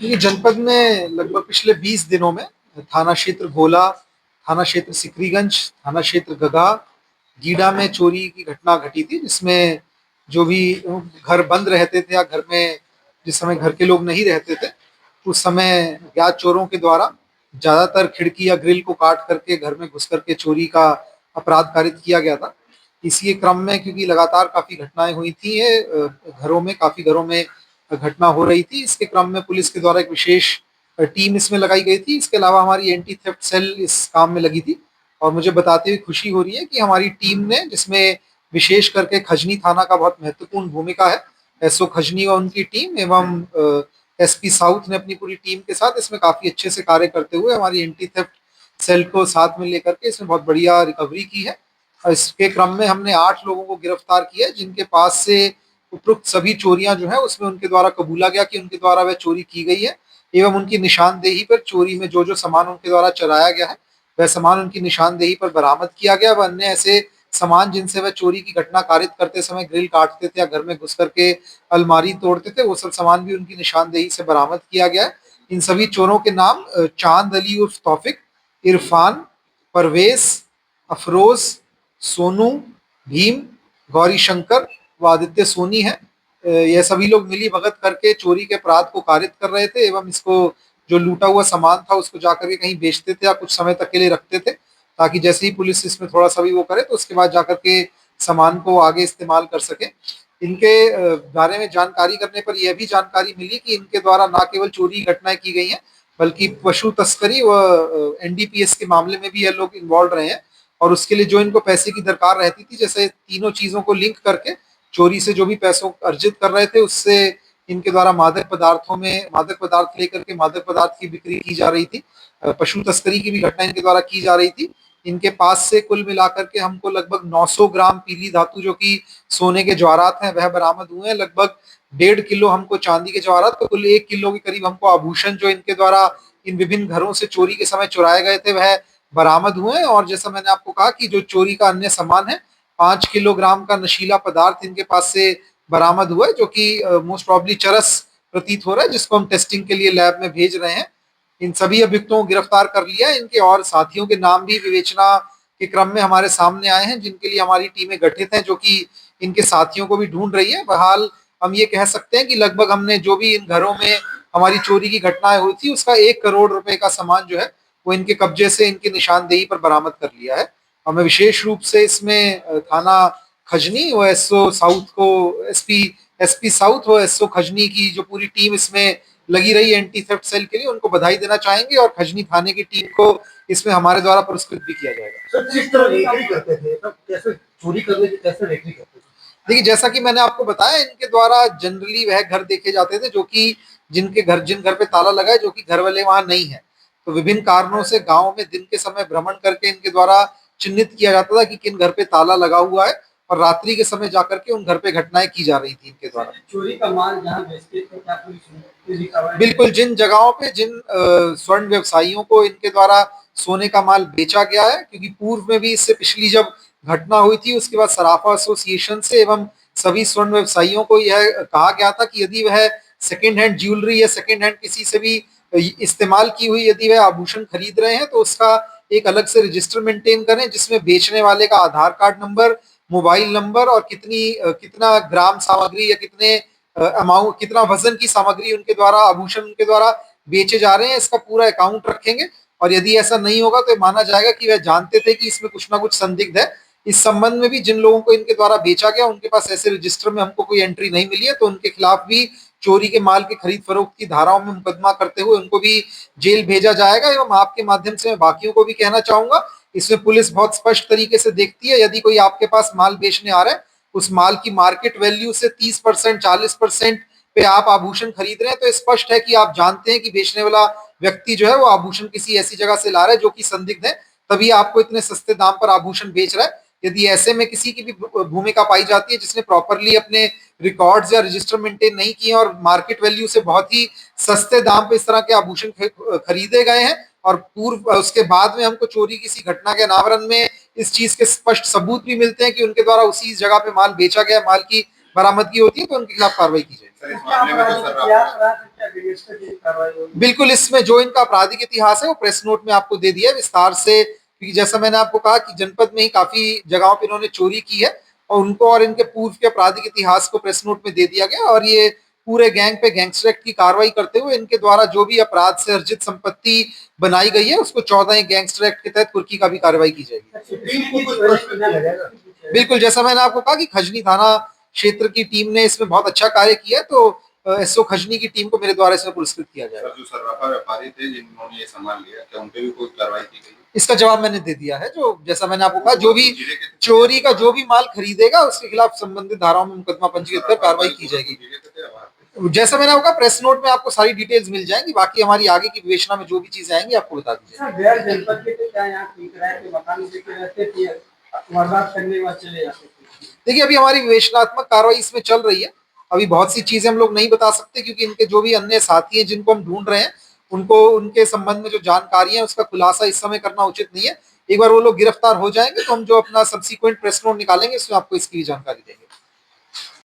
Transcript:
ये जनपद में लगभग पिछले 20 दिनों में थाना क्षेत्र भोला, थाना क्षेत्र सिकरीगंज, थाना क्षेत्र गगा, गीडा में चोरी की घटना घटी थी, जिसमें जो भी घर बंद रहते थे या घर में जिस समय घर के लोग नहीं रहते थे, उस समय ज्ञात चोरों के द्वारा ज्यादातर खिड़की या ग्रिल को काट करके घर में घुस करके चोरी का अपराध कारित किया गया था। इसी के क्रम में क्योंकि लगातार काफी घटनाएं हुई थी, ये घरों में काफी घरों में घटना हो रही थी, इसके क्रम में पुलिस के द्वारा एक विशेष टीम इसमें लगाई गई थी। इसके अलावा हमारी एंटी थेफ्ट सेल इस काम में लगी थी और मुझे बताते हुए खुशी हो रही है कि हमारी टीम ने, जिसमें विशेष करके खजनी थाना का बहुत महत्वपूर्ण भूमिका है, एसओ खजनी और उनकी टीम एवं एसपी साउथ ने अपनी पूरी टीम के साथ इसमें काफी अच्छे से कार्य करते हुए हमारी एंटी थेफ्ट सेल को साथ में लेकर के इसमें बहुत बढ़िया रिकवरी की है। और इसके क्रम में हमने 8 लोगों को गिरफ्तार किया है, जिनके पास से उपरोक्त सभी चोरियां जो है उसमें उनके द्वारा कबूला गया कि उनके द्वारा वह चोरी की गई है एवं उनकी निशानदेही पर चोरी में जो जो सामान उनके द्वारा चराया गया है वह सामान उनकी निशानदेही पर बरामद किया गया। वह अन्य ऐसे सामान जिनसे वह चोरी की घटना कारित करते समय ग्रिल काटते थे या घर में घुस करके अलमारी तोड़ते थे, वो सब सामान भी उनकी निशानदेही से बरामद किया गया है। इन सभी चोरों के नाम चांद अली उर्फ तौफिक, इरफान, परवेज, अफरोज, सोनू, भीम, गौरी शंकर व आदित्य सोनी है। यह सभी लोग मिली भगत करके चोरी के अपराध को कारित कर रहे थे एवं इसको जो लूटा हुआ सामान था उसको जाकर के कहीं बेचते थे या कुछ समय तक के लिए रखते थे, ताकि जैसे ही पुलिस इसमें थोड़ा सा भी वो करे तो उसके बाद जाकर के सामान को आगे इस्तेमाल कर सके। इनके बारे में जानकारी करने पर यह भी जानकारी मिली कि इनके द्वारा न केवल चोरी की घटनाएं की गई हैं, बल्कि पशु तस्करी व एनडीपीएस के मामले में भी यह लोग इन्वॉल्व रहे हैं। और उसके लिए जो इनको पैसे की दरकार रहती थी, जैसे तीनों चीजों को लिंक करके चोरी से जो भी पैसों अर्जित कर रहे थे उससे इनके द्वारा मादक पदार्थ लेकर के मादक पदार्थ की बिक्री की जा रही थी, पशु तस्करी की भी घटना इनके द्वारा की जा रही थी। इनके पास से कुल मिलाकर के हमको लगभग 900 ग्राम पीली धातु जो कि सोने के जवाहरात हैं वह बरामद हुए हैं। लगभग 1.5 किलो हमको चांदी के जवाहरात, तो कुल 1 किलो के करीब हमको आभूषण जो इनके द्वारा इन विभिन्न घरों से चोरी के समय चुराए गए थे वह बरामद हुए हैं। और जैसा मैंने आपको कहा कि जो चोरी का अन्य सामान है, 5 किलोग्राम का नशीला पदार्थ इनके पास से बरामद हुआ है, जो कि मोस्ट प्रॉब्ली चरस प्रतीत हो रहा है, जिसको हम टेस्टिंग के लिए लैब में भेज रहे हैं। इन सभी अभियुक्तों को गिरफ्तार कर लिया है। इनके और साथियों के नाम भी विवेचना के क्रम में हमारे सामने आए हैं, जिनके लिए हमारी टीमें गठित हैं, जो कि इनके साथियों को भी ढूंढ रही है। बहरहाल हम ये कह सकते हैं कि लगभग हमने जो भी इन घरों में हमारी चोरी की घटनाएं हुई थी उसका 1 करोड़ रुपए का सामान जो है वो इनके कब्जे से इनकी निशानदेही पर बरामद कर लिया है। और मैं विशेष रूप से इसमें थाना खजनी व एसओ साउथ को एसपी एसपी साउथ व एसओ खजनी की जो पूरी टीम इसमें लगी रही एंटी थेफ्ट सेल के लिए उनको बधाई देना चाहेंगे और खजनी थाने की टीम को इसमें हमारे द्वारा पुरस्कृत भी किया जाएगा। सर किस तरह रेकी करते थे, तब कैसे चोरी करने की कैसे रेकी करते थे? देखिए, जैसा कि मैंने आपको बताया, इनके द्वारा जनरली वह घर देखे जाते थे जो कि जिन घर पे ताला लगा है, जो कि घर वाले वहां नहीं है। तो विभिन्न कारणों से गांव में दिन के समय भ्रमण करके इनके द्वारा चिन्हित किया जाता था कि किन घर पे ताला लगा हुआ है और रात्रि के समय जाकर के उन घर पे घटनाएं की जा रही थी इनके द्वारा। चोरी का माल जहाँ बेचते थे क्या पुलिस रिकवर? बिल्कुल, जिन जगहों पे जिन स्वर्ण व्यवसायियों को इनके द्वारा सोने का माल बेचा गया है, क्योंकि पूर्व में भी इससे पिछली जब घटना हुई थी उसके बाद सराफा एसोसिएशन से एवं सभी स्वर्ण व्यवसायियों को यह कहा गया था कि यदि वह सेकेंड हैंड ज्वेलरी या सेकेंड हैंड किसी से भी इस्तेमाल की हुई यदि वह आभूषण खरीद रहे हैं तो उसका एक अलग से रजिस्टर मेंटेन करें, जिसमें बेचने वाले का आधार कार्ड नंबर, मोबाइल नंबर और कितना ग्राम सामग्री या कितने अमाउंट, कितना वजन की सामग्री उनके द्वारा आभूषण उनके द्वारा बेचे जा रहे हैं, इसका पूरा अकाउंट रखेंगे। और यदि ऐसा नहीं होगा तो माना जाएगा कि वह जानते थे कि इसमें कुछ ना कुछ संदिग्ध है। इस संबंध में भी जिन लोगों को इनके द्वारा बेचा गया उनके पास ऐसे रजिस्टर में हमको कोई एंट्री नहीं मिली है, तो उनके खिलाफ भी चोरी के माल के खरीद फरोख्त की धाराओं में मुकदमा करते हुए उनको भी जेल भेजा जाएगा। एवं आपके माध्यम से मैं बाकियों को भी कहना चाहूंगा, इसमें पुलिस बहुत स्पष्ट तरीके से देखती है, यदि कोई आपके पास माल बेचने आ रहा है, उस माल की मार्केट वैल्यू से 30% 40% पे आप आभूषण खरीद रहे हैं, तो स्पष्ट है कि आप जानते हैं कि बेचने वाला व्यक्ति जो है वो आभूषण किसी ऐसी जगह से ला रहा है जो कि संदिग्ध है, तभी आपको इतने सस्ते दाम पर आभूषण बेच रहा है। यदि ऐसे में किसी की भी भूमिका पाई जाती है जिसने प्रॉपरली अपने रिकॉर्ड्स या रजिस्टर मेंटेन नहीं किए और मार्केट वैल्यू से बहुत ही सस्ते दाम पे इस तरह के आभूषण खरीदे गए हैं और पूर्व उसके बाद में हमको चोरी किसी घटना के अनावरण में इस चीज के स्पष्ट सबूत भी मिलते हैं कि उनके द्वारा उसी जगह पे माल बेचा गया, माल की बरामदगी होती है तो उनके खिलाफ कार्रवाई की जाएगी। सर, इस क्या मामले में जो अपराधिक सर इतिहास रहा है, क्या गैंगस्टर की कार्रवाई होगी? बिल्कुल, इसमें जो इनका आपराधिक इतिहास है वो प्रेस नोट में आपको दे दिया है विस्तार से, क्योंकि जैसा मैंने आपको कहा कि जनपद में ही काफी जगहों पे इन्होंने चोरी की है और उनको और इनके पूर्व के आपराधिक इतिहास को प्रेस नोट में दे दिया गया और ये पूरे गैंग पे गैंगस्टर एक्ट की कार्रवाई करते हुए इनके द्वारा जो भी अपराध से अर्जित संपत्ति बनाई गई है उसको 14 गैंगस्टर एक्ट के तहत कुर्की का भी कार्रवाई की जाएगी। सुप्रीम को कुछ प्रश्न न लगेगा। बिल्कुल, जैसा मैंने आपको कहा कि खजनी थाना क्षेत्र की टीम ने इसमें बहुत अच्छा कार्य किया है, तो एसओ खजनी की टीम को मेरे द्वारा इसमें पुरस्कृत किया जाएगा। सर, जो सर्राफा व्यापारी थे जिन्होंने ये सामान लिया, क्या उन पे भी कोई कार्रवाई की गई? इसका जवाब मैंने दे दिया है। जो जैसा मैंने आपको कहा, जो भी चोरी का जो भी माल खरीदेगा उसके खिलाफ संबंधित धाराओं में मुकदमा पंजीकृत कर कार्रवाई की जाएगी। जैसा मैंने आपको कहा, प्रेस नोट में आपको सारी डिटेल्स मिल जाएंगी, बाकी हमारी आगे की विवेचना में जो भी चीजें आएंगी आपको बता दी जाएगी। सर, गैर जनपद के थे क्या यहाँ किराए के मकान पे रहते थे, वारदात करने व चले जाते थे? देखिए, अभी हमारी विवेचनात्मक कार्रवाई इसमें चल रही है। अभी बहुत सी चीजें हम लोग नहीं बता सकते क्योंकि इनके जो भी अन्य साथी हैं जिनको हम ढूंढ रहे हैं उनको उनके संबंध में जो जानकारी है उसका खुलासा इस समय करना उचित नहीं है। एक बार वो लोग गिरफ्तार हो जाएंगे तो हम जो अपना सब्सिक्वेंट प्रेस नोट निकालेंगे उसमें आपको इसकी भी जानकारी देंगे।